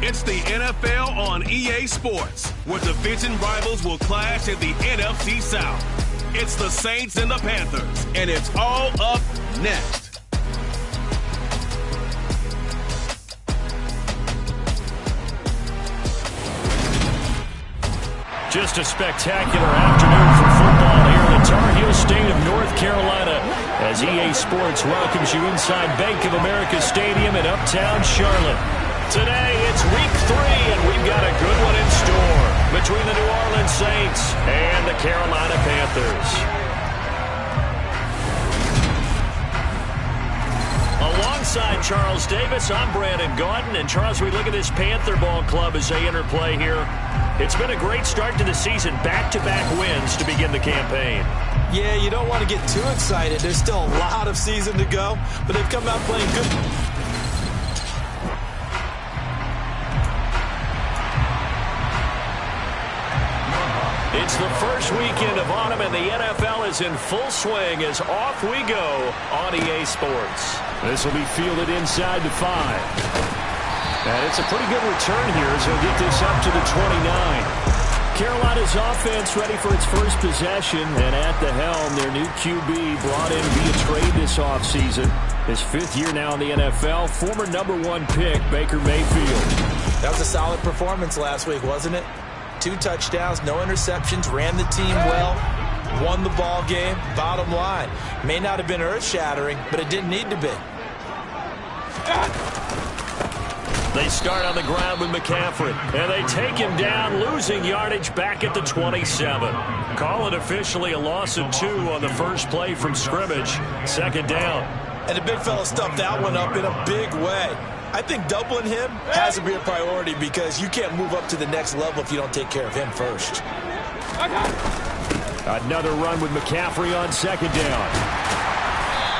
It's the NFL on EA Sports, where division rivals will clash in the NFC South. It's the Saints and the Panthers, and it's all up next. Just a spectacular afternoon for football here in the Tar Heel state of North Carolina as EA Sports welcomes you inside Bank of America Stadium in Uptown Charlotte. Today, it's week 3, and we've got a good one in store between the New Orleans Saints and the Carolina Panthers. Alongside Charles Davis, I'm Brandon Gaudin. And Charles, we look at this Panther ball club as they enter play here. It's been a great start to the season, back-to-back wins to begin the campaign. Yeah, you don't want to get too excited. There's still a lot of season to go, but they've come out playing good. It's the first weekend of autumn, and the NFL is in full swing as off we go on EA Sports. This will be fielded inside the 5. And it's a pretty good return here as he'll get this up to the 29. Carolina's offense ready for its first possession, and at the helm, their new QB brought in via trade this offseason. His 5th year now in the NFL, former #1 pick, Baker Mayfield. That was a solid performance last week, wasn't it? 2 touchdowns, no interceptions, ran the team well, won the ball game. Bottom line, may not have been earth-shattering, but it didn't need to be. They start on the ground with McCaffrey, and they take him down, losing yardage back at the 27. Call it officially a loss of 2 on the first play from scrimmage. 2nd down. And the big fella stuffed that one up in a big way. I think doubling him has to be a priority because you can't move up to the next level if you don't take care of him first. Another run with McCaffrey on 2nd down.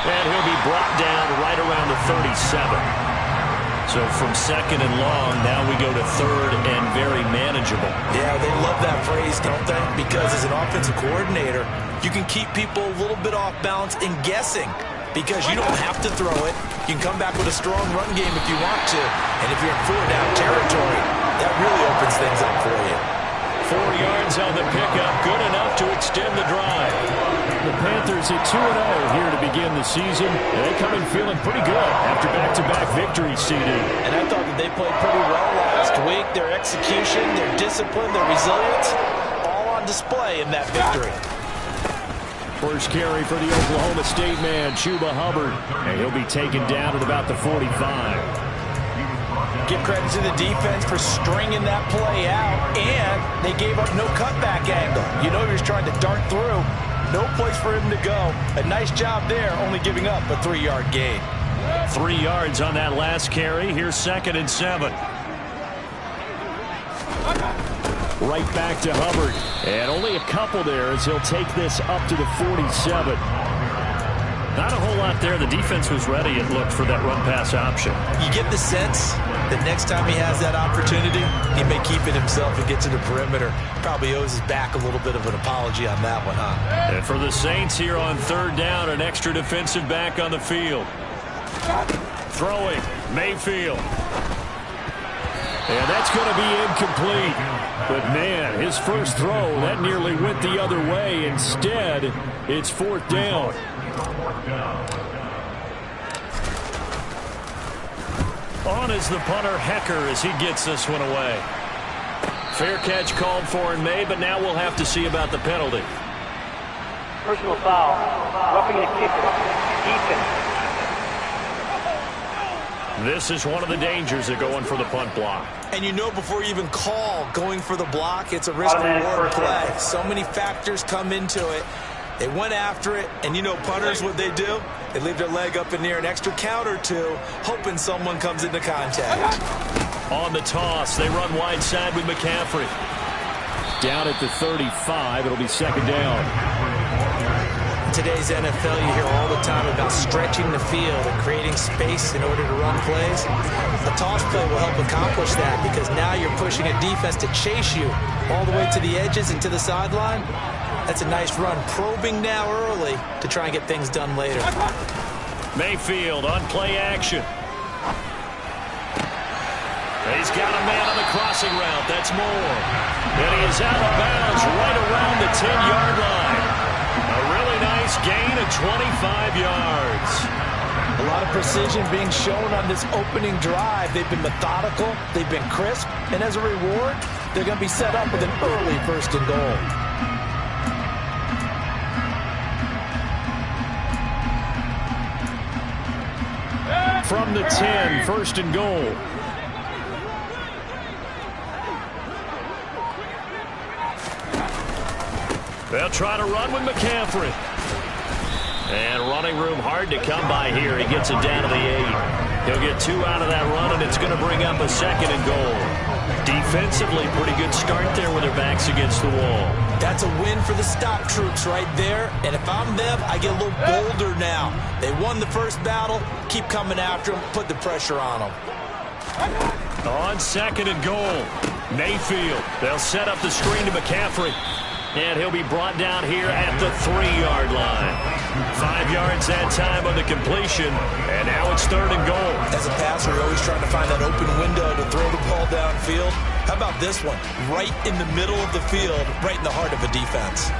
And he'll be brought down right around the 37. So from 2nd and long, now we go to 3rd and very manageable. Yeah, they love that phrase, don't they? Because as an offensive coordinator, you can keep people a little bit off balance and guessing because you don't have to throw it. You can come back with a strong run game if you want to. And if you're in 4-down territory, that really opens things up for you. 4 yards on the pickup, good enough to extend the drive. The Panthers at 2-0 here to begin the season, and they come in feeling pretty good after back-to-back victories, CD. And I thought that they played pretty well last week. Their execution, their discipline, their resilience, all on display in that victory. First carry for the Oklahoma State man, Chuba Hubbard, and he'll be taken down at about the 45. Give credit to the defense for stringing that play out, and they gave up no cutback angle. You know he was trying to dart through. No place for him to go. A nice job there, only giving up a 3-yard gain. 3 yards on that last carry. Here's 2nd and 7. Right back to Hubbard. And only a couple there as he'll take this up to the 47. Not a whole lot there. The defense was ready, it looked, for that run-pass option. You get the sense that next time he has that opportunity, he may keep it himself and get to the perimeter. Probably owes his back a little bit of an apology on that one, huh? And for the Saints here on 3rd down, an extra defensive back on the field. Throwing, Mayfield. And that's going to be incomplete. But, man, his first throw, that nearly went the other way. Instead, it's 4th down. On is the punter, Hecker, as he gets this one away. Fair catch called for and made, but now we'll have to see about the penalty. Personal foul. Roughing the kicker. Defense. This is one of the dangers of going for the punt block. And you know before you even call going for the block, it's a risk-reward play. So many factors come into it. They went after it, and you know punters, what they do? They leave their leg up in the air an extra count or two, hoping someone comes into contact. On the toss, they run wide side with McCaffrey. Down at the 35, it'll be 2nd down. Today's NFL, you hear all the time about stretching the field and creating space in order to run plays. A toss play will help accomplish that because now you're pushing a defense to chase you all the way to the edges and to the sideline. That's a nice run. Probing now early to try and get things done later. Mayfield on play action. He's got a man on the crossing route. That's Moore. And he is out of bounds right around the 10-yard line. A really nice gain of 25 yards. A lot of precision being shown on this opening drive. They've been methodical, they've been crisp, and as a reward, they're going to be set up with an early 1st and goal. From the 10, 1st and goal. They'll try to run with McCaffrey. And running room hard to come by here. He gets it down to the 8. He'll get 2 out of that run, and it's going to bring up a 2nd and goal. Defensively, pretty good start there with their backs against the wall. That's a win for the stop troops right there. And if I'm them, I get a little bolder now. They won the first battle. Keep coming after them. Put the pressure on them. On 2nd and goal, Mayfield. They'll set up the screen to McCaffrey. And he'll be brought down here at the 3-yard line. 5 yards that time on the completion. And now it's 3rd and goal. As a passer, you're always trying to find that open window to throw the ball downfield. How about this one? Right in the middle of the field, right in the heart of a defense.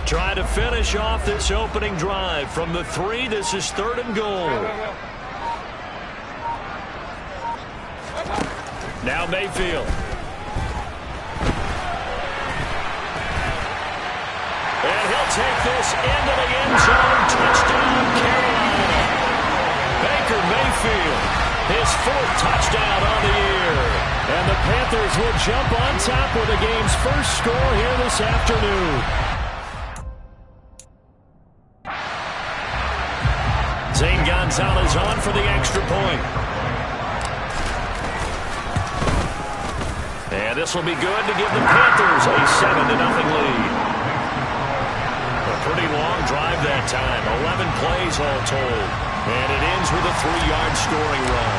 Try to finish off this opening drive. From the 3, this is 3rd and goal. Now Mayfield. And he'll take this into the end zone. Touchdown, Carolina. Baker Mayfield, his 4th touchdown on the year. And the Panthers will jump on top with the game's first score here this afternoon. Zane Gonzalez on for the extra point. And this will be good to give the Panthers a 7-0 lead. A pretty long drive that time. 11 plays all told. And it ends with a 3-yard scoring run.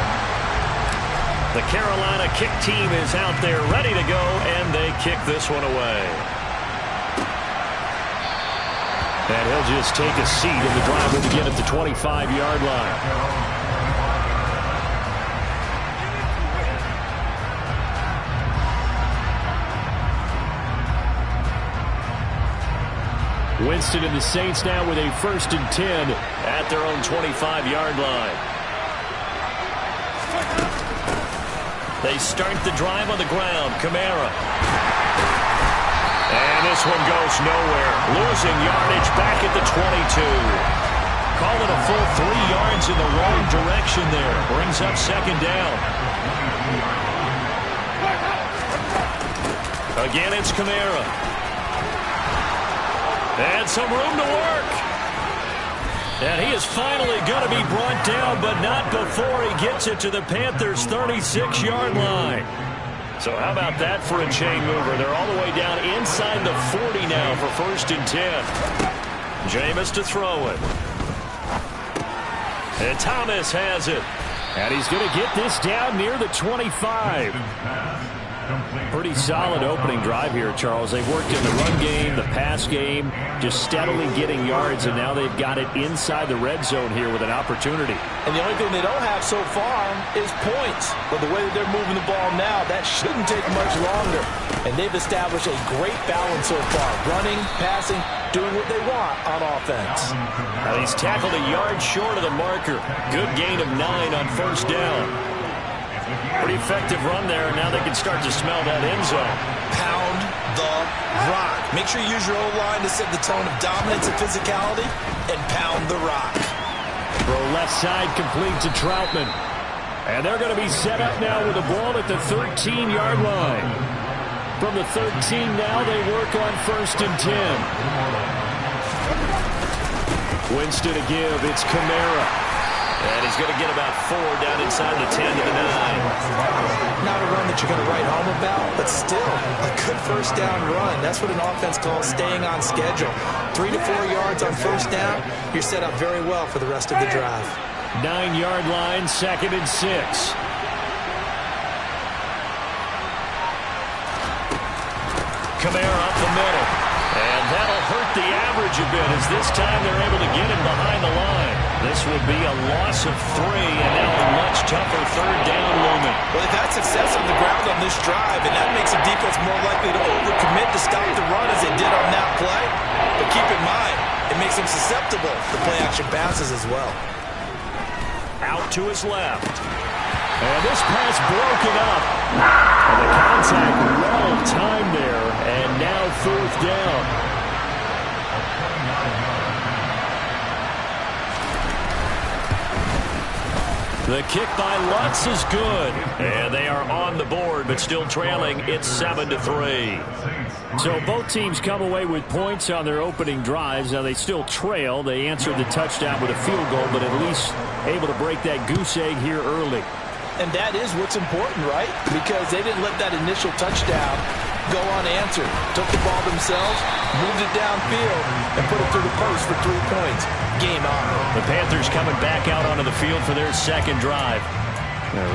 The Carolina kick team is out there ready to go, and they kick this one away. And he'll just take a seat, and the drive will begin at the 25-yard line. Winston and the Saints now with a 1st and 10 at their own 25-yard line. They start the drive on the ground. Kamara. And this one goes nowhere. Losing yardage back at the 22. Call it a full 3 yards in the wrong direction there. Brings up 2nd down. Again, it's Kamara. And some room to work. And he is finally going to be brought down, but not before he gets it to the Panthers' 36-yard line. So how about that for a chain mover? They're all the way down inside the 40 now for 1st and 10. Jameis to throw it. And Thomas has it. And he's going to get this down near the 25. Pretty solid opening drive here, Charles. They've worked in the run game, the pass game, just steadily getting yards, and now they've got it inside the red zone here with an opportunity. And the only thing they don't have so far is points. But the way that they're moving the ball now, that shouldn't take much longer. And they've established a great balance so far. Running, passing, doing what they want on offense. He's tackled a yard short of the marker. Good gain of 9 on 1st down. Pretty effective run there, and now they can start to smell that end zone. Pound the rock. Make sure you use your O-line to set the tone of dominance and physicality, and pound the rock. Throw left side complete to Troutman. And they're going to be set up now with the ball at the 13-yard line. From the 13 now, they work on 1st and 10. Winston to give. It's Kamara. And he's going to get about 4 down inside the 10 to the 9. Not a run that you're going to write home about, but still a good 1st down run. That's what an offense calls staying on schedule. 3 to 4 yards on 1st down, you're set up very well for the rest of the drive. 9-yard line, 2nd and 6. Kamara up the middle. And that'll hurt the average a bit as this time they're able to get him behind the line. This will be a loss of 3, and now a much tougher third down looming. Well, they've had success on the ground on this drive, and that makes the defense more likely to overcommit to stop the run as they did on that play. But keep in mind, it makes them susceptible to play-action passes as well. Out to his left. And this pass broken up. And the contact well timed there, and now 4th down. The kick by Lutz is good. And they are on the board, but still trailing. It's 7-3. So both teams come away with points on their opening drives. Now they still trail. They answered the touchdown with a field goal, but at least able to break that goose egg here early. And that is what's important, right? Because they didn't let that initial touchdown go unanswered. Took the ball themselves, moved it downfield, and put it through the post for 3 points. Game on. The Panthers coming back out onto the field for their second drive.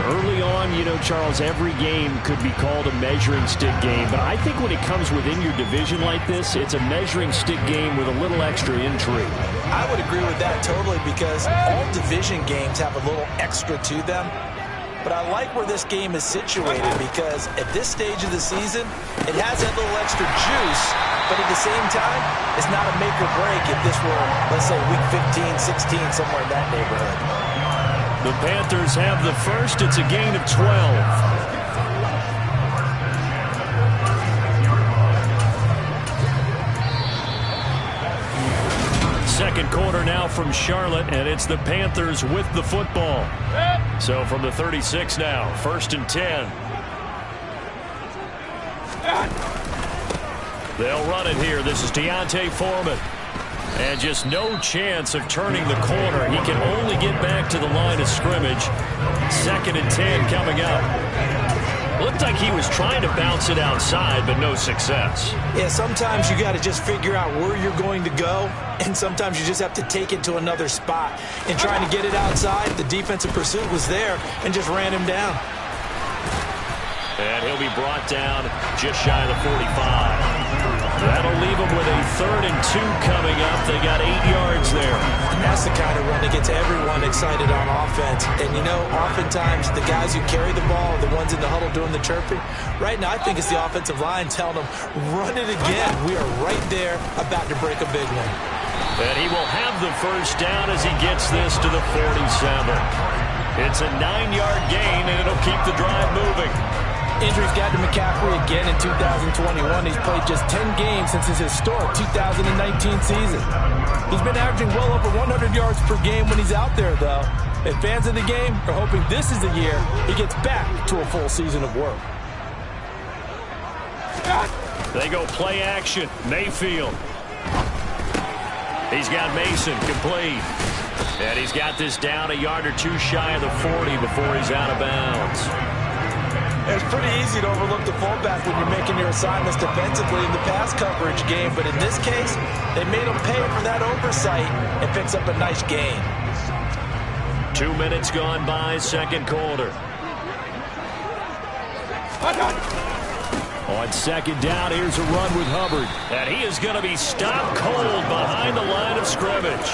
Early on, you know, Charles, every game could be called a measuring stick game. But I think when it comes within your division like this, it's a measuring stick game with a little extra intrigue. I would agree with that totally because all division games have a little extra to them. But I like where this game is situated because at this stage of the season, it has that little extra juice, but at the same time, it's not a make or break if this were, let's say, week 15, 16, somewhere in that neighborhood. The Panthers have the first. It's a gain of 12. Second quarter now from Charlotte, and it's the Panthers with the football. So from the 36 now, 1st and 10. They'll run it here. This is Deontay Foreman. And just no chance of turning the corner. He can only get back to the line of scrimmage. 2nd and 10 coming up. Looked like he was trying to bounce it outside, but no success. Yeah, sometimes you got to just figure out where you're going to go, and sometimes you just have to take it to another spot. In trying to get it outside, the defensive pursuit was there and just ran him down. And he'll be brought down just shy of the 45. That'll leave them with a 3rd and 2 coming up. They got 8 yards there. And that's the kind of run that gets everyone excited on offense. And, you know, oftentimes the guys who carry the ball are the ones in the huddle doing the chirping. Right now, I think it's the offensive line telling them, run it again. We are right there about to break a big one. And he will have the first down as he gets this to the 47. It's a 9-yard gain, and it'll keep the drive moving. Injuries got to McCaffrey again in 2021. He's played just 10 games since his historic 2019 season. He's been averaging well over 100 yards per game when he's out there, though. And fans of the game are hoping this is the year he gets back to a full season of work. They go play action. Mayfield. He's got Mason complete. And he's got this down a yard or 2 shy of the 40 before he's out of bounds. It's pretty easy to overlook the fullback when you're making your assignments defensively in the pass coverage game, but in this case, they made him pay for that oversight and picks up a nice gain. 2 minutes gone by, second quarter. On second down, here's a run with Hubbard. And he is going to be stopped cold behind the line of scrimmage.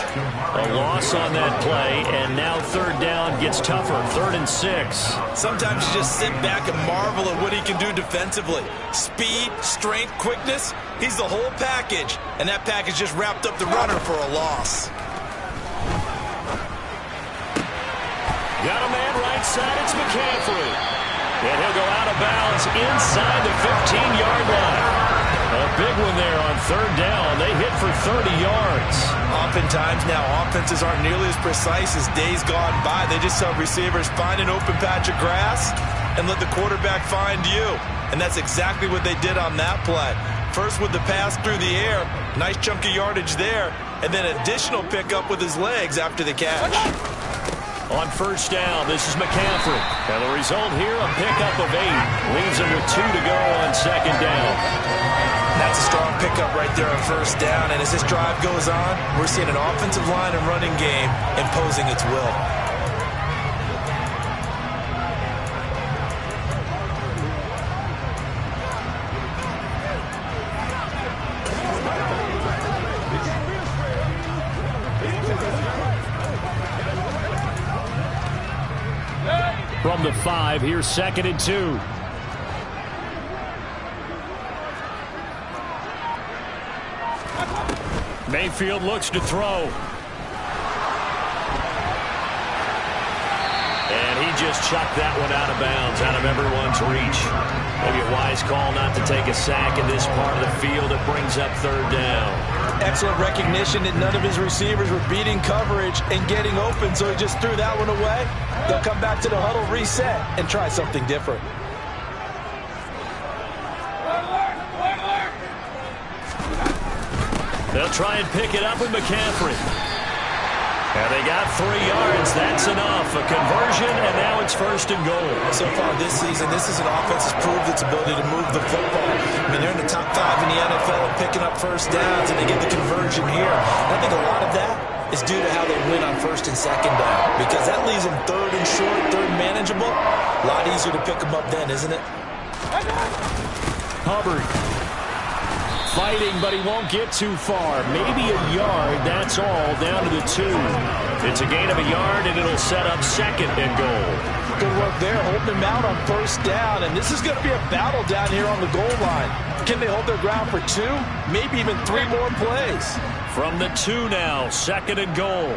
A loss on that play, and now 3rd down gets tougher, 3rd and 6. Sometimes you just sit back and marvel at what he can do defensively. Speed, strength, quickness, he's the whole package. And that package just wrapped up the runner for a loss. Got a man right side, it's McCaffrey. And he'll go out of bounds inside the 15-yard line. A big one there on 3rd down. They hit for 30 yards. Oftentimes now, offenses aren't nearly as precise as days gone by. They just have receivers find an open patch of grass and let the quarterback find you. And that's exactly what they did on that play. First with the pass through the air, nice chunky yardage there, and then additional pickup with his legs after the catch. On 1st down, this is McCaffrey. And the result here, a pickup of 8. Leaves him with 2 to go on 2nd down. That's a strong pickup right there on 1st down. And as this drive goes on, we're seeing an offensive line and running game imposing its will. From the 5, here's 2nd and 2. Mayfield looks to throw. And he just chucked that one out of bounds, out of everyone's reach. Maybe a wise call not to take a sack in this part of the field. It brings up 3rd down. Excellent recognition that none of his receivers were beating coverage and getting open, so he just threw that one away. They'll come back to the huddle, reset, and try something different. They'll try and pick it up with McCaffrey. And they got 3 yards. That's enough. A conversion, and now it's 1st and goal. So far this season, this is an offense that's proved its ability to move the football. I mean, they're in the top 5 in the NFL and picking up 1st downs, and they get the conversion here. And I think a lot of that is due to how they win on 1st and 2nd down, because that leaves them 3rd and short, 3rd manageable. A lot easier to pick them up then, isn't it? Hubbard fighting, but he won't get too far. Maybe a yard, that's all, down to the 2. It's a gain of a yard, and it'll set up 2nd and goal. Good work there, holding them out on 1st down, and this is going to be a battle down here on the goal line. Can they hold their ground for 2? Maybe even 3 more plays. From the 2 now, 2nd and goal.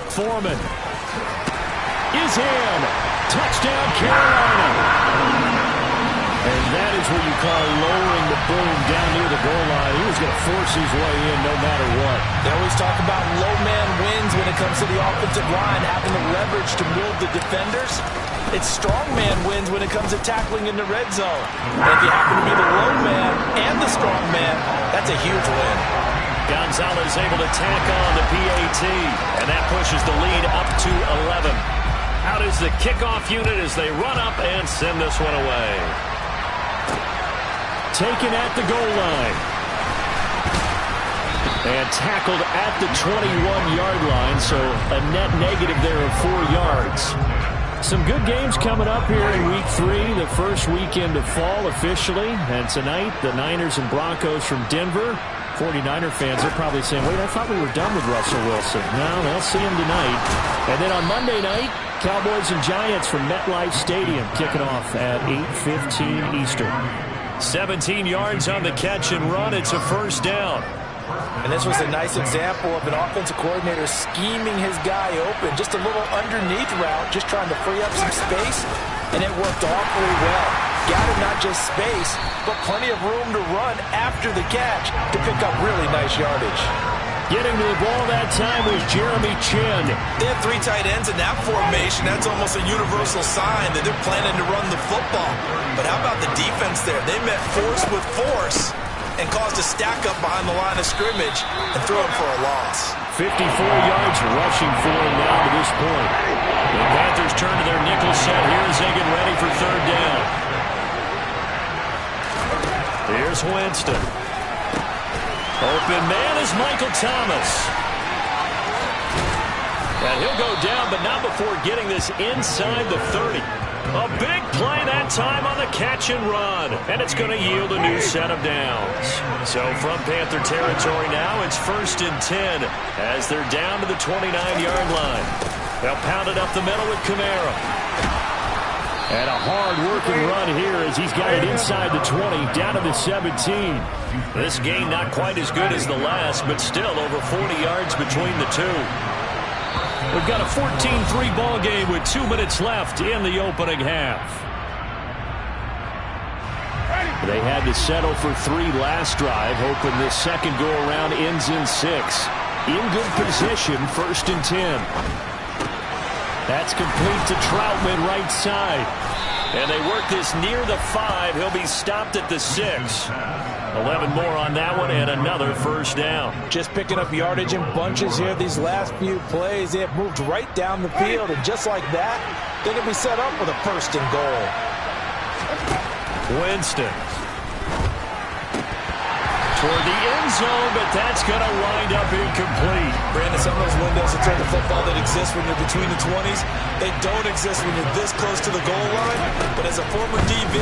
Foreman is in. Touchdown, Carolina. And that is what you call lowering the boom down near the goal line. He was going to force his way in no matter what. They always talk about low man wins when it comes to the offensive line, having the leverage to move the defenders. It's strong man wins when it comes to tackling in the red zone. And if you happen to be the low man and the strong man, that's a huge win. Gonzalez able to tack on the PAT, and that pushes the lead up to 11. Out is the kickoff unit as they run up and send this one away. Taken at the goal line. And tackled at the 21-yard line, so a net negative there of 4 yards. Some good games coming up here in Week 3, the first weekend of fall officially. And tonight, the Niners and Broncos from Denver. 49er fans are probably saying, wait, I thought we were done with Russell Wilson. No, they'll see him tonight. And then on Monday night, Cowboys and Giants from MetLife Stadium kicking off at 8:15 Eastern. 17 yards on the catch and run. It's a 1st down. And this was a nice example of an offensive coordinator scheming his guy open. Just a little underneath route, just trying to free up some space, and it worked awfully well. Got him not just space, but plenty of room to run after the catch to pick up really nice yardage. Getting to the ball that time was Jeremy Chin. They have 3 tight ends in that formation. That's almost a universal sign that they're planning to run the football. But how about the defense there? They met force with force and caused a stack up behind the line of scrimmage and threw him for a loss. 54 yards rushing for him now to this point. The Panthers turn to their nickel set here as they get ready for 3rd down. Here's Winston. Open man is Michael Thomas. And he'll go down, but not before getting this inside the 30. A big play that time on the catch and run. And it's going to yield a new set of downs. So from Panther territory now, it's 1st and 10 as they're down to the 29-yard line. They'll pound it up the middle with Kamara. And a hard-working run here as he's got it inside the 20, down to the 17. This game not quite as good as the last, but still over 40 yards between the two. We've got a 14-3 ball game with 2 minutes left in the opening half. They had to settle for 3 last drive, hoping this second go-around ends in 6. In good position, 1st and 10. That's complete to Troutman right side. And they work this near the 5. He'll be stopped at the 6. 11 more on that one and another 1st down. Just picking up yardage in bunches here these last few plays. They have moved right down the field, and just like that, they're going to be set up with a 1st and goal. Winston. Toward the end zone, but that's going to wind up incomplete. Brandon, some of those windows to turn the football that exist when you're between the 20s, they don't exist when you're this close to the goal line. But as a former DB,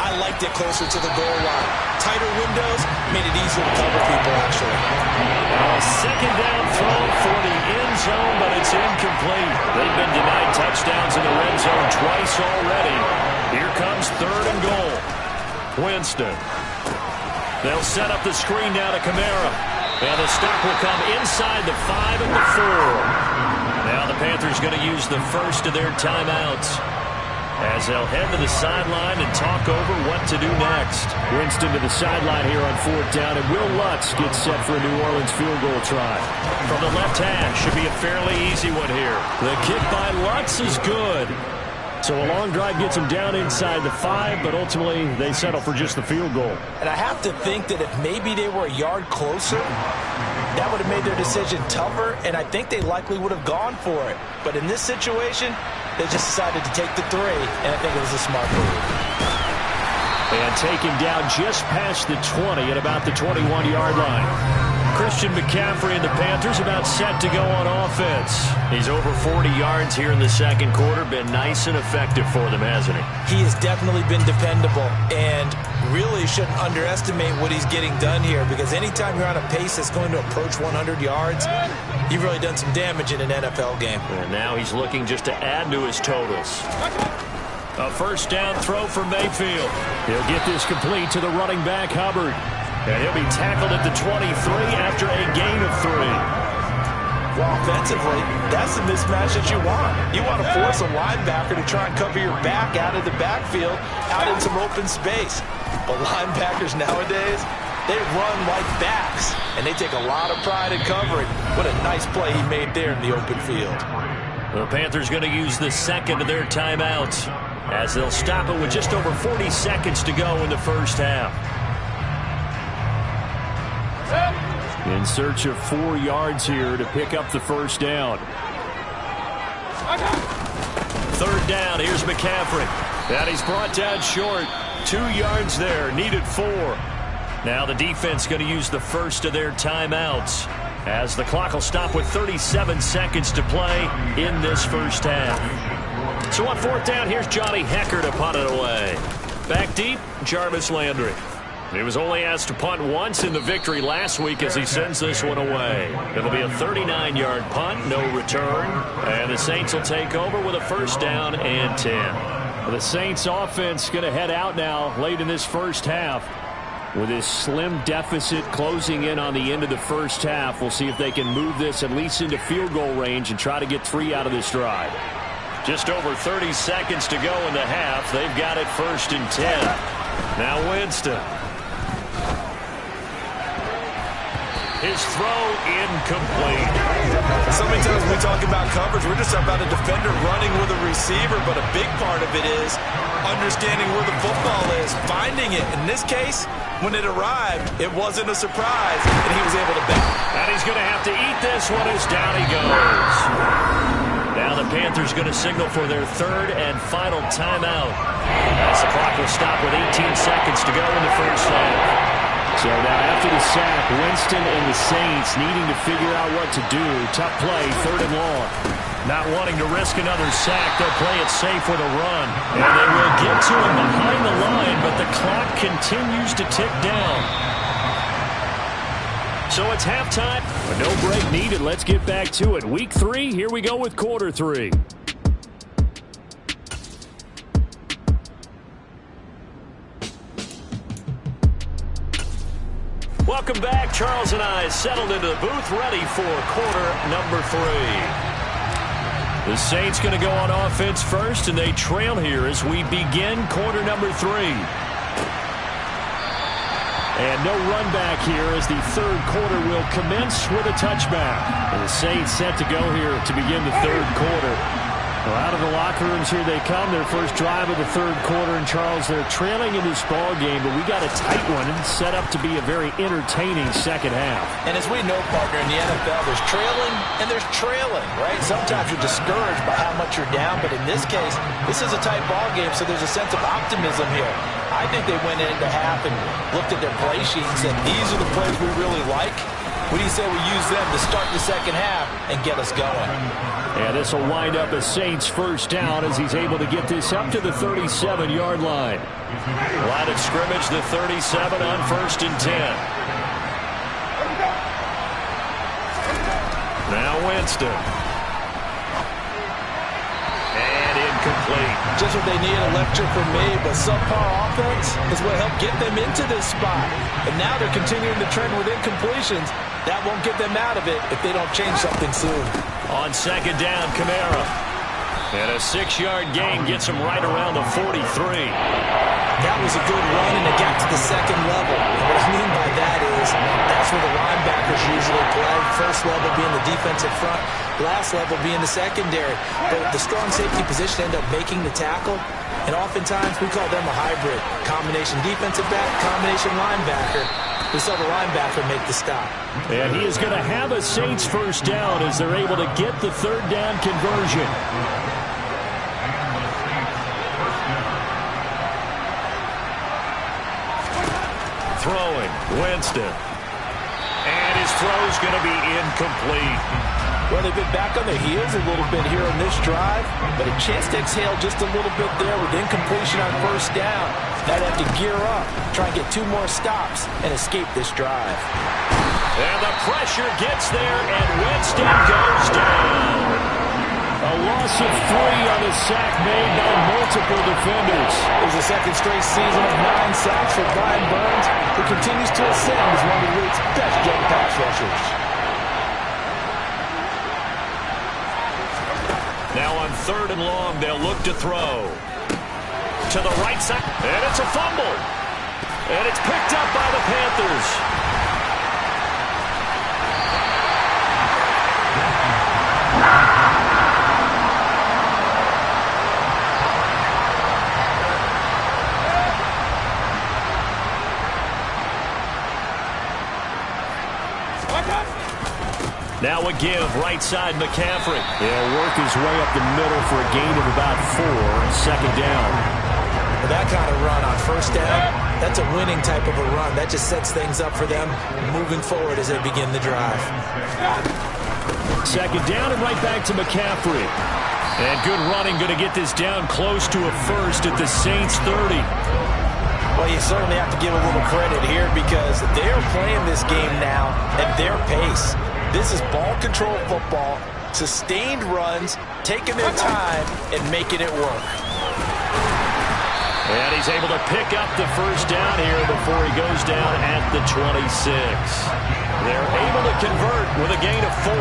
I liked it closer to the goal line. Tighter windows made it easier to cover people, actually. Second down throw for the end zone, but it's incomplete. They've been denied touchdowns in the red zone twice already. Here comes third and goal. Winston. They'll set up the screen now to Kamara. And the stop will come inside the 5 at the 4. Now the Panthers going to use the first of their timeouts as they'll head to the sideline and talk over what to do next. Winston to the sideline here on fourth down, and Will Lutz gets set for a New Orleans field goal try. From the left hash, should be a fairly easy one here. The kick by Lutz is good. So a long drive gets them down inside the 5, but ultimately they settle for just the field goal. And I have to think that if maybe they were a yard closer, that would have made their decision tougher, and I think they likely would have gone for it. But in this situation, they just decided to take the 3, and I think it was a smart move. And taken down just past the 20 at about the 21-yard line. Christian McCaffrey and the Panthers about set to go on offense. He's over 40 yards here in the second quarter. Been nice and effective for them, hasn't he? He has definitely been dependable, and really shouldn't underestimate what he's getting done here, because anytime you're on a pace that's going to approach 100 yards, you've really done some damage in an NFL game. And now he's looking just to add to his totals. A first down throw for Mayfield. He'll get this complete to the running back, Hubbard. And he'll be tackled at the 23 after a gain of 3. Well, offensively, that's the mismatch that you want. You want to force a linebacker to try and cover your back out of the backfield, out in some open space. But linebackers nowadays, they run like backs, and they take a lot of pride in covering. What a nice play he made there in the open field. The Panthers going to use the second of their timeouts as they'll stop it with just over 40 seconds to go in the first half. In search of 4 yards here to pick up the first down. Third down, here's McCaffrey. And he's brought down short. 2 yards there, needed 4. Now the defense going to use the first of their timeouts as the clock will stop with 37 seconds to play in this first half. So on fourth down, here's Johnny Hekker to punt it away. Back deep, Jarvis Landry. He was only asked to punt once in the victory last week as he sends this one away. It'll be a 39-yard punt, no return. And the Saints will take over with a first down and 10. The Saints offense going to head out now late in this first half. With this slim deficit closing in on the end of the first half, we'll see if they can move this at least into field goal range and try to get 3 out of this drive. Just over 30 seconds to go in the half. They've got it first and 10. Now Winston. His throw incomplete. So many times when we talk about coverage, we're just about a defender running with a receiver, but a big part of it is understanding where the football is, finding it. In this case, when it arrived, it wasn't a surprise, and he was able to bet. And he's going to have to eat this one as down he goes. Now the Panthers going to signal for their third and final timeout as the clock will stop with 18 seconds to go in the first half. So now after the sack, Winston and the Saints needing to figure out what to do. Tough play, third and long. Not wanting to risk another sack, they'll play it safe with a run. And they will get to him behind the line, but the clock continues to tick down. So it's halftime, but no break needed. Let's get back to it. Week 3, here we go with quarter 3. Welcome back. Charles and I settled into the booth, ready for quarter number 3. The Saints going to go on offense first, and they trail here as we begin quarter number 3. And no run back here as the third quarter will commence with a touchback. And the Saints set to go here to begin the third quarter. Well, out of the locker rooms here they come, their first drive of the third quarter. And Charles, they're trailing in this ball game, but we got a tight one and set up to be a very entertaining second half. And as we know, partner, in the NFL, there's trailing and there's trailing, right? Sometimes you're discouraged by how much you're down, but in this case, this is a tight ball game, so there's a sense of optimism here. I think they went into half and looked at their play sheet and said, these are the plays we really like. What do you say we use them to start the second half and get us going? Yeah, this will wind up a Saints first down as he's able to get this up to the 37-yard line. Line of scrimmage, the 37 on 1st and 10. Now Winston. And incomplete. Just what they need, a lecture from me, but subpar offense is what helped get them into this spot. And now they're continuing the trend with incompletions. That won't get them out of it if they don't change something soon. On 2nd down, Kamara. And a 6-yard gain gets him right around the 43. That was a good run, and it got to the second level. And what I mean by that is that's where the linebackers usually play. First level being the defensive front, last level being the secondary. But the strong safety position end up making the tackle. And oftentimes we call them a hybrid. Combination defensive back, combination linebacker. We saw the linebacker make the stop. And he is going to have a Saints first down as they're able to get the 3rd down conversion. Throwing, Winston. And his throw's going to be incomplete. Well, they've been back on their heels a little bit here on this drive, but a chance to exhale just a little bit there with incompletion on 1st down. Now they have to gear up, try and get 2 more stops, and escape this drive. And the pressure gets there, and Winston goes down. A loss of 3 on a sack made by multiple defenders. It was the 2nd straight season of 9 sacks for Brian Burns, who continues to ascend as one of the league's best young pass rushers. Now on 3rd and long, they'll look to throw. To the right side, and it's a fumble. And it's picked up by the Panthers. Now a give, right side, McCaffrey. He'll work his way up the middle for a gain of about 4, 2nd down. Well, that kind of run on 1st down, that's a winning type of a run. That just sets things up for them moving forward as they begin the drive. 2nd down and right back to McCaffrey. And good running, going to get this down close to a first at the Saints 30. Well, you certainly have to give a little credit here because they're playing this game now at their pace. This is ball control football, sustained runs, taking their time, and making it work. And he's able to pick up the first down here before he goes down at the 26. They're able to convert with a gain of 4.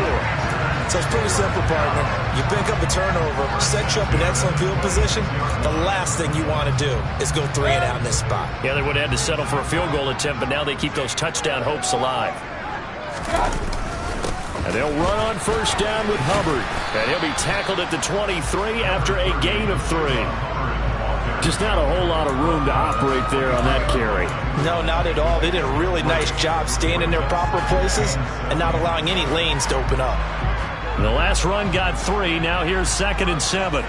So it's pretty simple, partner. You pick up a turnover, set you up in excellent field position. The last thing you want to do is go 3 and out in this spot. Yeah, they would have had to settle for a field goal attempt, but now they keep those touchdown hopes alive. And they'll run on 1st down with Hubbard. And he'll be tackled at the 23 after a gain of 3. Just not a whole lot of room to operate there on that carry. No, not at all. They did a really nice job staying in their proper places and not allowing any lanes to open up. The last run got 3. Now here's 2nd and 7.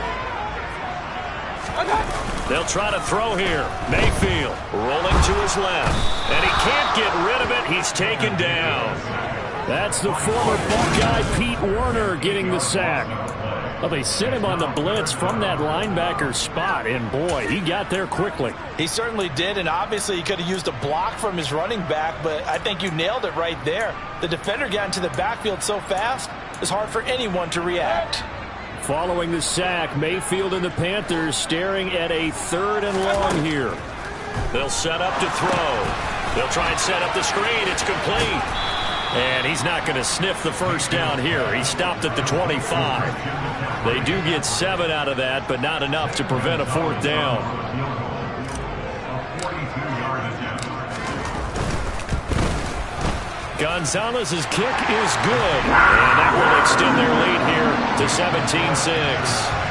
They'll try to throw here. Mayfield rolling to his left. And he can't get rid of it. He's taken down. That's the former Buckeye Pete Werner getting the sack. Well, they sent him on the blitz from that linebacker spot, and boy, he got there quickly. He certainly did, and obviously he could have used a block from his running back, but I think you nailed it right there. The defender got into the backfield so fast, it's hard for anyone to react. Following the sack, Mayfield and the Panthers staring at a 3rd and long here. They'll set up to throw. They'll try and set up the screen. It's complete. And he's not going to sniff the first down here. He stopped at the 25. They do get 7 out of that, but not enough to prevent a 4th down. Gonzalez's kick is good. And that will extend their lead here to 17-6.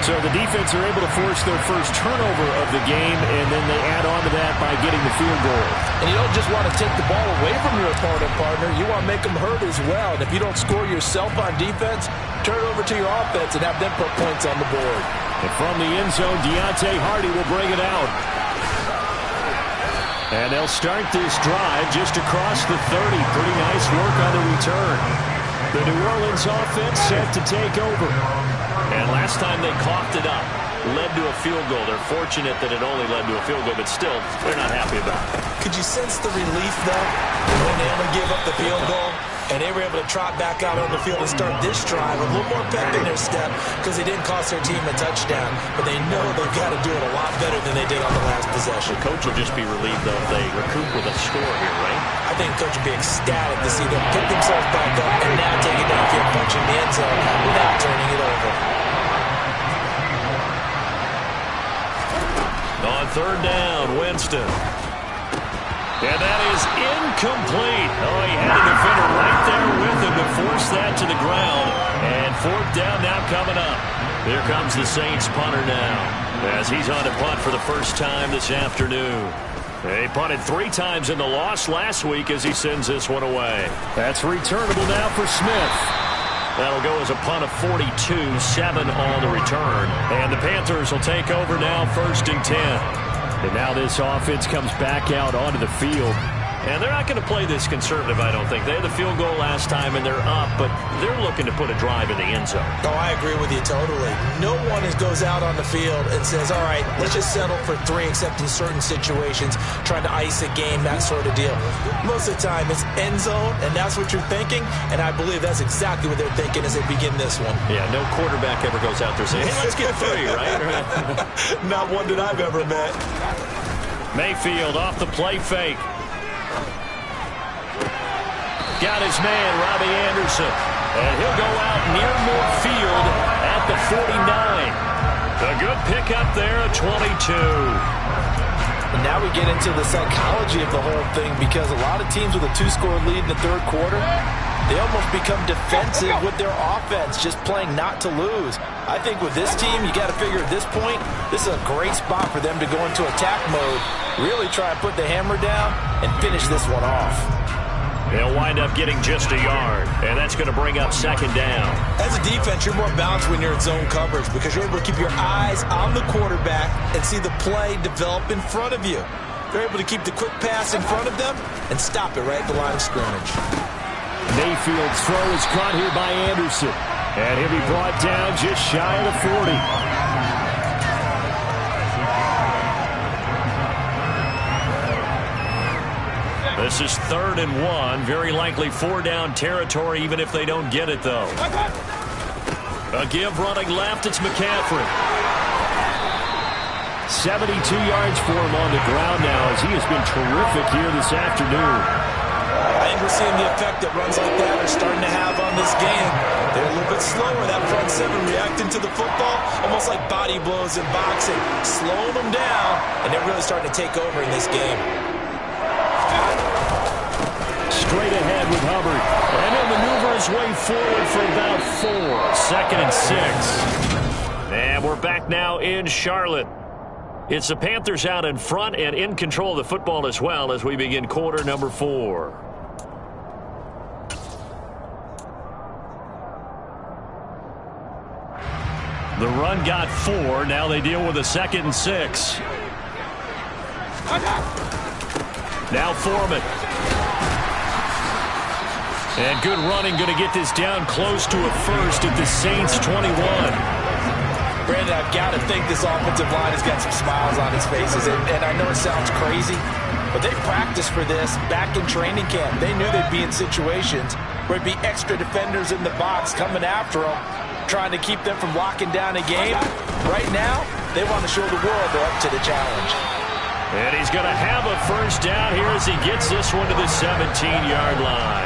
So the defense are able to force their first turnover of the game, and then they add on to that by getting the field goal. And you don't just want to take the ball away from your opponent, partner. You want to make them hurt as well. And if you don't score yourself on defense, turn it over to your offense and have them put points on the board. And from the end zone, Deontay Hardy will bring it out. And they'll start this drive just across the 30. Pretty nice work on the return. The New Orleans offense set to take over. And last time they coughed it up, led to a field goal. They're fortunate that it only led to a field goal, but still, they're not happy about it. Could you sense the relief, though, when they only gave up the field goal? And they were able to trot back out on the field and start this drive with a little more pep in their step because they didn't cost their team a touchdown. But they know they've got to do it a lot better than they did on the last possession. The coach will just be relieved, though, if they recoup with a score here, right? I think the coach will be ecstatic to see them pick themselves back up and now take it downfield, punching the end zone without turning it over. On third down, Winston. And that is incomplete. Oh, he had a defender right there with him to force that to the ground. And fourth down now coming up. Here comes the Saints punter now, as he's on to punt for the first time this afternoon. He punted 3 times in the loss last week as he sends this one away. That's returnable now for Smith. That'll go as a punt of 42, 7 on the return. And the Panthers will take over now, 1st and 10. And now this offense comes back out onto the field. And they're not going to play this conservative, I don't think. They had the field goal last time, and they're up, but they're looking to put a drive in the end zone. Oh, I agree with you totally. No one goes out on the field and says, all right, let's just settle for 3, except in certain situations, trying to ice a game, that sort of deal. Most of the time, it's end zone, and that's what you're thinking, and I believe that's exactly what they're thinking as they begin this one. Yeah, no quarterback ever goes out there saying, hey, let's get 3, right? Not one that I've ever met. Mayfield off the play fake. Got his man, Robbie Anderson. And he'll go out near midfield at the 49. A good pickup there at 22. And now we get into the psychology of the whole thing, because a lot of teams with a 2-score lead in the third quarter, they almost become defensive with their offense, just playing not to lose. I think with this team, you got to figure at this point, this is a great spot for them to go into attack mode, really try and put the hammer down and finish this one off. They'll wind up getting just a yard, and that's going to bring up 2nd down. As a defense, you're more balanced when you're in zone coverage because you're able to keep your eyes on the quarterback and see the play develop in front of you. They're able to keep the quick pass in front of them and stop it right at the line of scrimmage. Mayfield's throw is caught here by Anderson, and he'll be brought down just shy of the 40. This is 3rd and 1. Very likely 4-down territory, even if they don't get it, though. A give running left. It's McCaffrey. 72 yards for him on the ground now, as he has been terrific here this afternoon. I think we're seeing the effect that runs like that are starting to have on this game. They're a little bit slower, that front 7 reacting to the football, almost like body blows in boxing, slowing them down, and they're really starting to take over in this game. Straight ahead with Hubbard. And he'll maneuver his way forward for about 4. 2nd and 6. And we're back now in Charlotte. It's the Panthers out in front and in control of the football as well as we begin quarter number 4. The run got 4. Now they deal with a 2nd and 6. Now Foreman. And good running, going to get this down close to a 1st at the Saints 21. Brandon, I've got to think this offensive line has got some smiles on its faces. And I know it sounds crazy, but they practiced for this back in training camp. They knew they'd be in situations where it'd be extra defenders in the box coming after them, trying to keep them from locking down a game. Right now, they want to show the world they're up to the challenge. And he's going to have a 1st down here as he gets this one to the 17-yard line.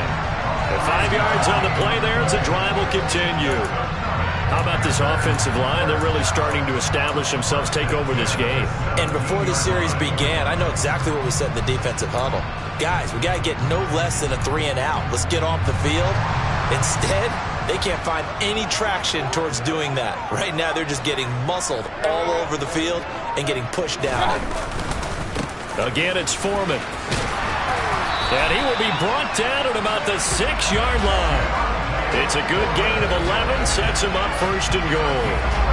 5 yards on the play there as the drive will continue. How about this offensive line? They're really starting to establish themselves, take over this game. And before the series began, I know exactly what we said in the defensive huddle. Guys, we got to get no less than a 3 and out. Let's get off the field. Instead, they can't find any traction towards doing that. Right now, they're just getting muscled all over the field and getting pushed down. Again, it's Foreman. And he will be brought down at about the 6-yard line. It's a good gain of 11, sets him up 1st and goal.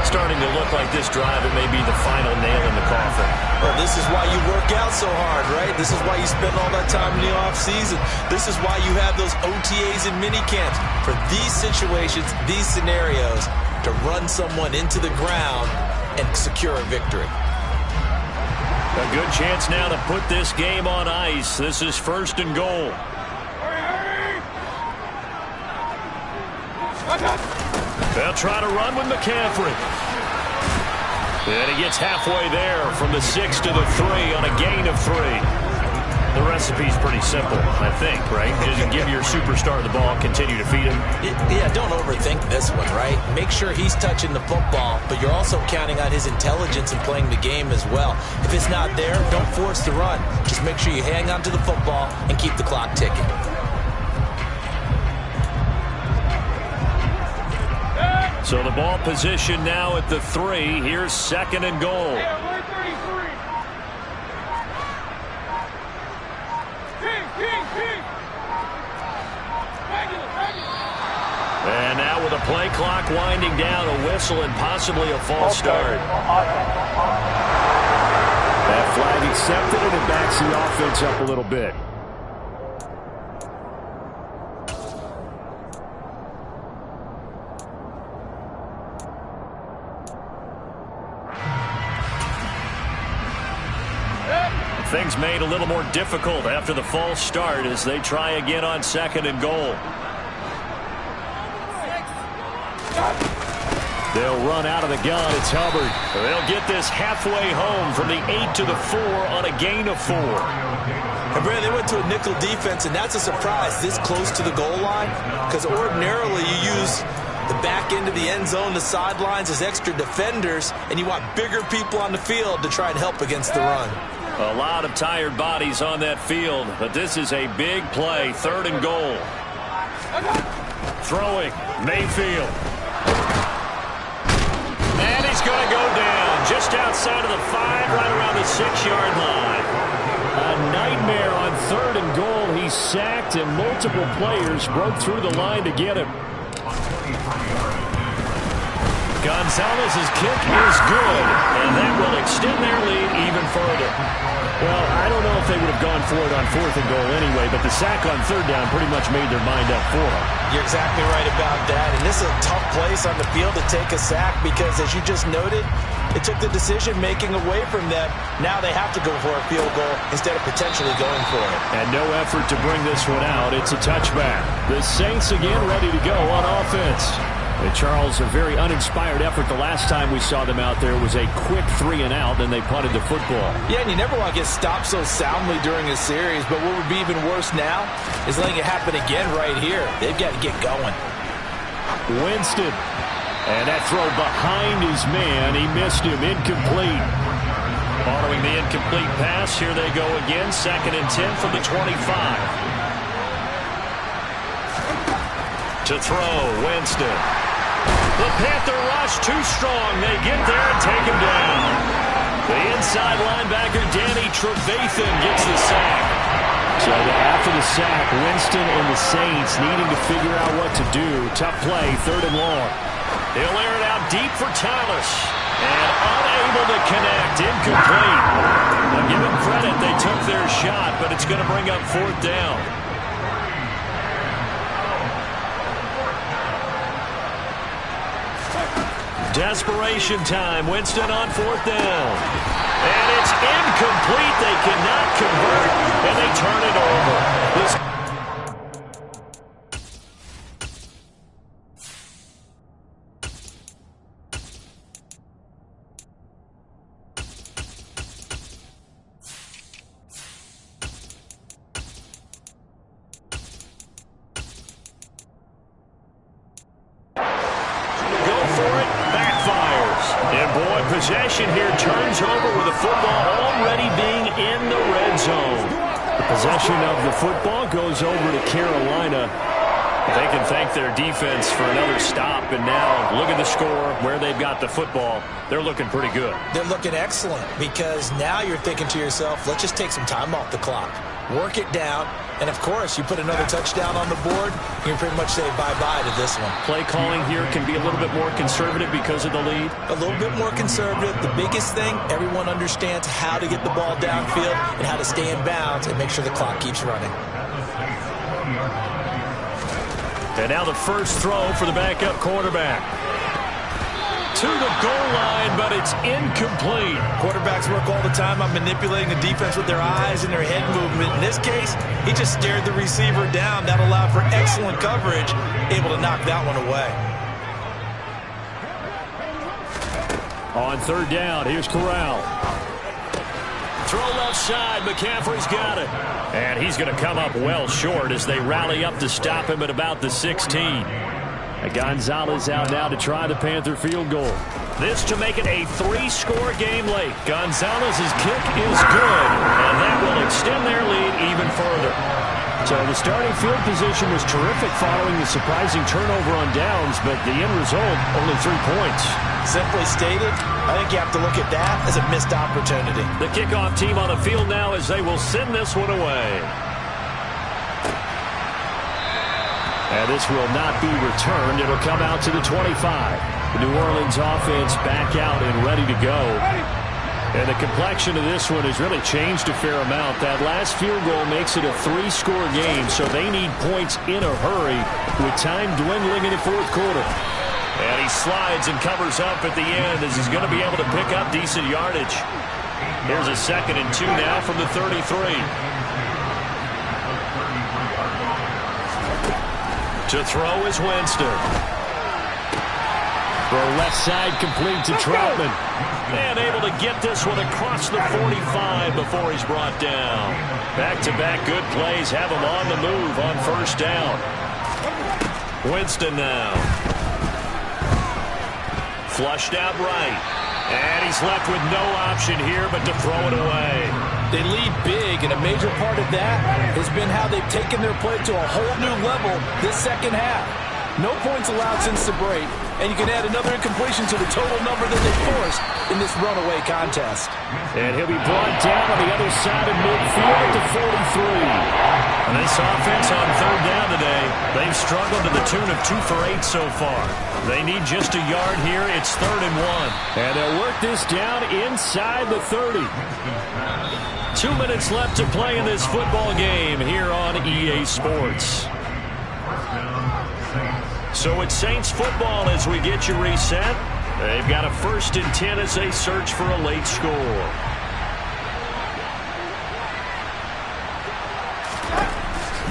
Starting to look like this drive, it may be the final nail in the coffin. Well, this is why you work out so hard, right? This is why you spend all that time in the offseason. This is why you have those OTAs and mini camps. For these situations, these scenarios, to run someone into the ground and secure a victory. A good chance now to put this game on ice. This is 1st and goal. They'll try to run with McCaffrey. And he gets halfway there from the 6 to the 3 on a gain of 3. The recipe's pretty simple, I think, right? Just give your superstar the ball, continue to feed him. Yeah, don't overthink this one, right? Make sure he's touching the football, but you're also counting on his intelligence in playing the game as well. If it's not there, don't force the run. Just make sure you hang on to the football and keep the clock ticking. So the ball position now at the 3. Here's 2nd and goal. And now with a play clock winding down, a whistle and possibly a false start. That flag accepted, and it backs the offense up a little bit. Things made a little more difficult after the false start as they try again on 2nd and goal. They'll run out of the gun. It's Hubbard. They'll get this halfway home from the 8 to the 4 on a gain of 4. And Brad, they went to a nickel defense, and that's a surprise this close to the goal line, because ordinarily you use the back end of the end zone, the sidelines as extra defenders, and you want bigger people on the field to try and help against the run. A lot of tired bodies on that field, but this is a big play. 3rd and goal. Throwing, Mayfield. And he's going to go down just outside of the 5, right around the 6-yard line. A nightmare on 3rd and goal. He's sacked, and multiple players broke through the line to get him. Gonzalez's kick is good, and that will extend their lead even further. Well, I don't know if they would have gone for it on 4th and goal anyway, but the sack on 3rd down pretty much made their mind up for them. You're exactly right about that, and this is a tough place on the field to take a sack because, as you just noted, it took the decision-making away from them. Now they have to go for a field goal instead of potentially going for it. And no effort to bring this one out. It's a touchback. The Saints again ready to go on offense. And Charles, a very uninspired effort. The last time we saw them out there was a quick 3-and-out, and they punted the football. Yeah, and you never want to get stopped so soundly during a series, but what would be even worse now is letting it happen again right here. They've got to get going. Winston. And that throw behind his man. He missed him. Incomplete. Following the incomplete pass, here they go again. 2nd and 10 from the 25. To throw, Winston. The Panther rush too strong. They get there and take him down. The inside linebacker, Danny Trevathan, gets the sack. So after the sack, Winston and the Saints needing to figure out what to do. Tough play, 3rd and long. They'll air it out deep for Thomas. And unable to connect, incomplete. Now give them credit, they took their shot, but it's going to bring up 4th down. Desperation time. Winston on 4th down. And it's incomplete. They cannot convert, and they turn it over. Possession here turns over with the football already being in the red zone. The possession of the football goes over to Carolina. They can thank their defense for another stop, and now look at the score, where they've got the football. They're looking pretty good. They're looking excellent because now you're thinking to yourself, let's just take some time off the clock, work it down, And, of course, you put another touchdown on the board, you can pretty much say bye-bye to this one. Play calling here can be a little bit more conservative because of the lead. A little bit more conservative. The biggest thing, everyone understands how to get the ball downfield and how to stay in bounds and make sure the clock keeps running. And now the first throw for the backup quarterback. To the goal line, but it's incomplete. Quarterbacks work all the time on manipulating the defense with their eyes and their head movement. In this case, he just stared the receiver down. That allowed for excellent coverage, able to knock that one away. On third down, here's Corral. Throw left side, McCaffrey's got it. And he's going to come up well short as they rally up to stop him at about the 16. Gonzalez out now to try the Panther field goal. This to make it a 3-score game late. Gonzalez's kick is good, and that will extend their lead even further. So the starting field position was terrific following the surprising turnover on downs, but the end result, only 3 points. Simply stated, I think you have to look at that as a missed opportunity. The kickoff team on the field now as they will send this one away. And this will not be returned. It'll come out to the 25. The New Orleans offense back out and ready to go. And the complexion of this one has really changed a fair amount. That last field goal makes it a 3-score game, so they need points in a hurry with time dwindling in the fourth quarter. And he slides and covers up at the end as he's going to be able to pick up decent yardage. Here's a 2nd and 2 now from the 33. To throw is Winston. Throw left side complete to Troutman. And able to get this one across the 45 before he's brought down. Back-to-back good plays have him on the move on first down. Winston now. Flushed out right. And he's left with no option here but to throw it away. They lead big, and a major part of that has been how they've taken their play to a whole new level this second half. No points allowed since the break, and you can add another incompletion to the total number that they forced in this runaway contest. And he'll be brought down on the other side of midfield at the 43. And this offense on third down today, they've struggled to the tune of 2 for 8 so far. They need just a yard here. It's 3rd and 1. And they'll work this down inside the 30. 2 minutes left to play in this football game here on EA Sports. So it's Saints football as we get you reset. They've got a 1st and 10 as they search for a late score.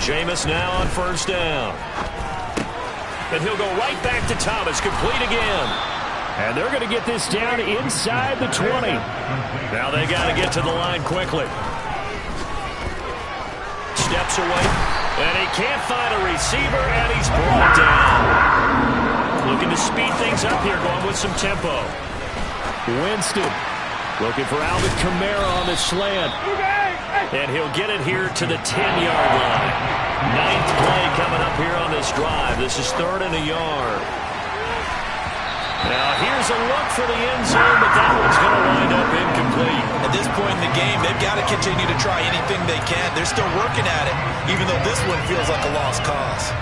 Jameis now on first down. And he'll go right back to Thomas, complete again. And they're going to get this down inside the 20. Now they got to get to the line quickly. Steps away, and he can't find a receiver, and he's brought down. Looking to speed things up here, going with some tempo. Winston looking for Alvin Kamara on the slant. And he'll get it here to the 10-yard line. 9th play coming up here on this drive. This is 3rd and a yard. Now here's a look for the end zone, but that one's going to wind up incomplete. At this point in the game, they've got to continue to try anything they can. They're still working at it, even though this one feels like a lost cause.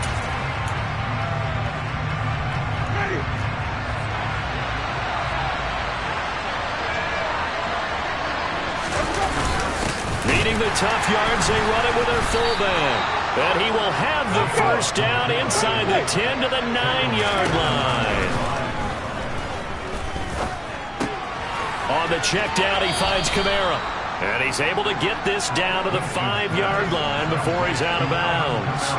Needing the tough yards, they run it with their fullback. And he will have the first down inside the 10 to the 9-yard line. On the check down, he finds Kamara. And he's able to get this down to the 5-yard line before he's out of bounds.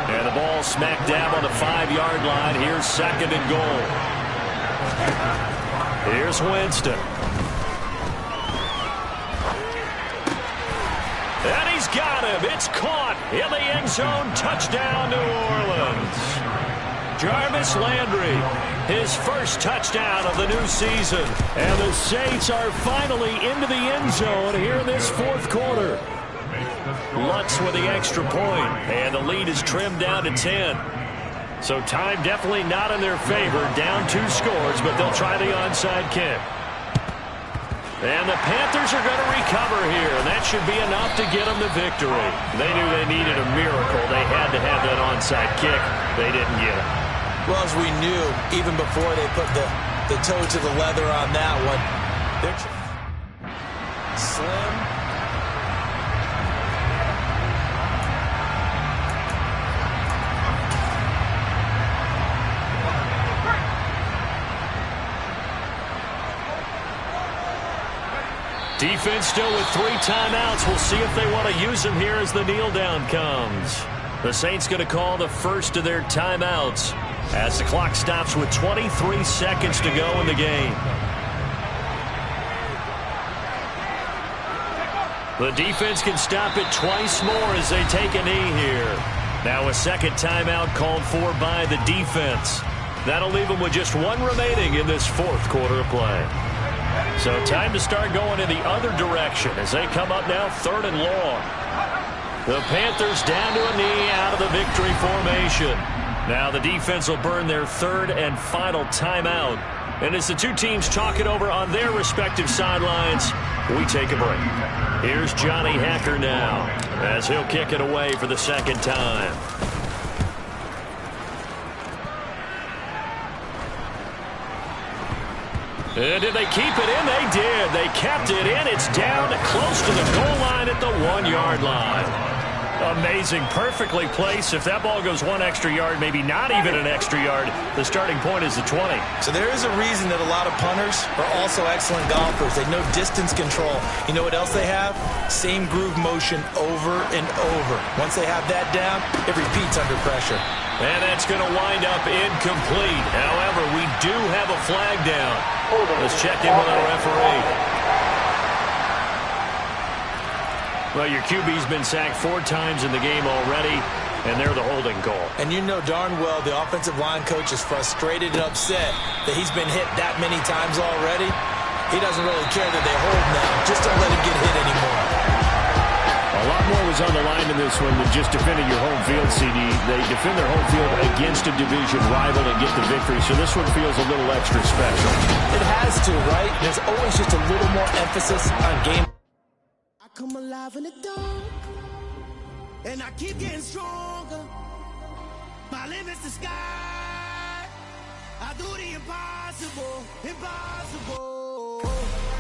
And the ball smack dab on the 5-yard line. Here's 2nd and goal. Here's Winston. And he's got him. It's caught in the end zone. Touchdown, New Orleans. Jarvis Landry, his first touchdown of the new season. And the Saints are finally into the end zone here in this fourth quarter. Lutz with the extra point, and the lead is trimmed down to 10. So time definitely not in their favor. Down 2 scores, but they'll try the onside kick. And the Panthers are going to recover here, and that should be enough to get them the victory. They knew they needed a miracle. They had to have that onside kick. They didn't get it. Well, as we knew, even before they put the toe to the leather on that one, they're slim. Defense still with 3 timeouts. We'll see if they want to use them here as the kneel down comes. The Saints going to call the first of their timeouts as the clock stops with 23 seconds to go in the game. The defense can stop it twice more as they take a knee here. Now a second timeout called for by the defense. That'll leave them with just 1 remaining in this fourth quarter of play. So time to start going in the other direction as they come up now 3rd and long. The Panthers down to a knee out of the victory formation. Now the defense will burn their 3rd and final timeout. And as the two teams talk it over on their respective sidelines, we take a break. Here's Johnny Hekker now as he'll kick it away for the second time. And did they keep it in? They did. They kept it in. It's down close to the goal line at the 1-yard line. Amazing. Perfectly placed. If that ball goes 1 extra yard, maybe not even an extra yard, the starting point is the 20. So there is a reason that a lot of punters are also excellent golfers. They know distance control. You know what else they have? Same groove motion over and over. Once they have that down, it repeats under pressure. And that's going to wind up incomplete. However, we do have a flag down. Let's check in with our referee. Well, your QB's been sacked 4 times in the game already, and they're the holding call. And you know darn well the offensive line coach is frustrated and upset that he's been hit that many times already. He doesn't really care that they hold now. Just don't let him get hit anymore. A lot more was on the line in this one than just defending your home field, CD. They defend their home field against a division rival and get the victory, so this one feels a little extra special. It has to, right? There's always just a little more emphasis on game. I come alive in the dark, and I keep getting stronger. My limit's the sky. I do the impossible, impossible.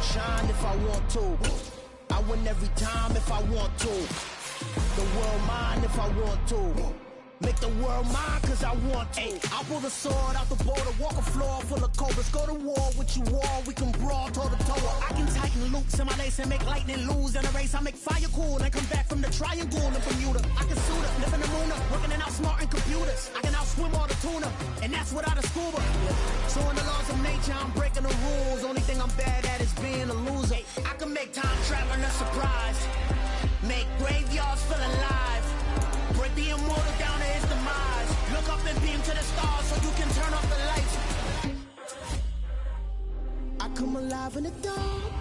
Shine if I want to. I win every time if I want to. The world mine if I want to. Make the world mine cause I want to. I'll pull the sword out the border, walk a floor full of cobras. Go to war with you all, we can brawl toe to toe. I can tighten loops in my lace and make lightning lose in a race. I make fire cool and come back from the triangle in Bermuda. I can suit up, live in the moon, working and outsmarting computers. I can outswim all the tuna, and that's without a scuba. So in the laws of nature, I'm breaking the rules. Only thing I'm bad at is being a loser. I can make time traveling a surprise. Make graveyards feel alive. Break the immortal down to his demise. Look up and beam to the stars so you can turn off the lights. I come alive in the dark,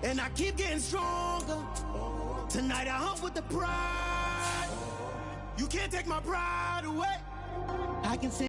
and I keep getting stronger. Tonight I hunt with the pride. You can't take my pride away. I can see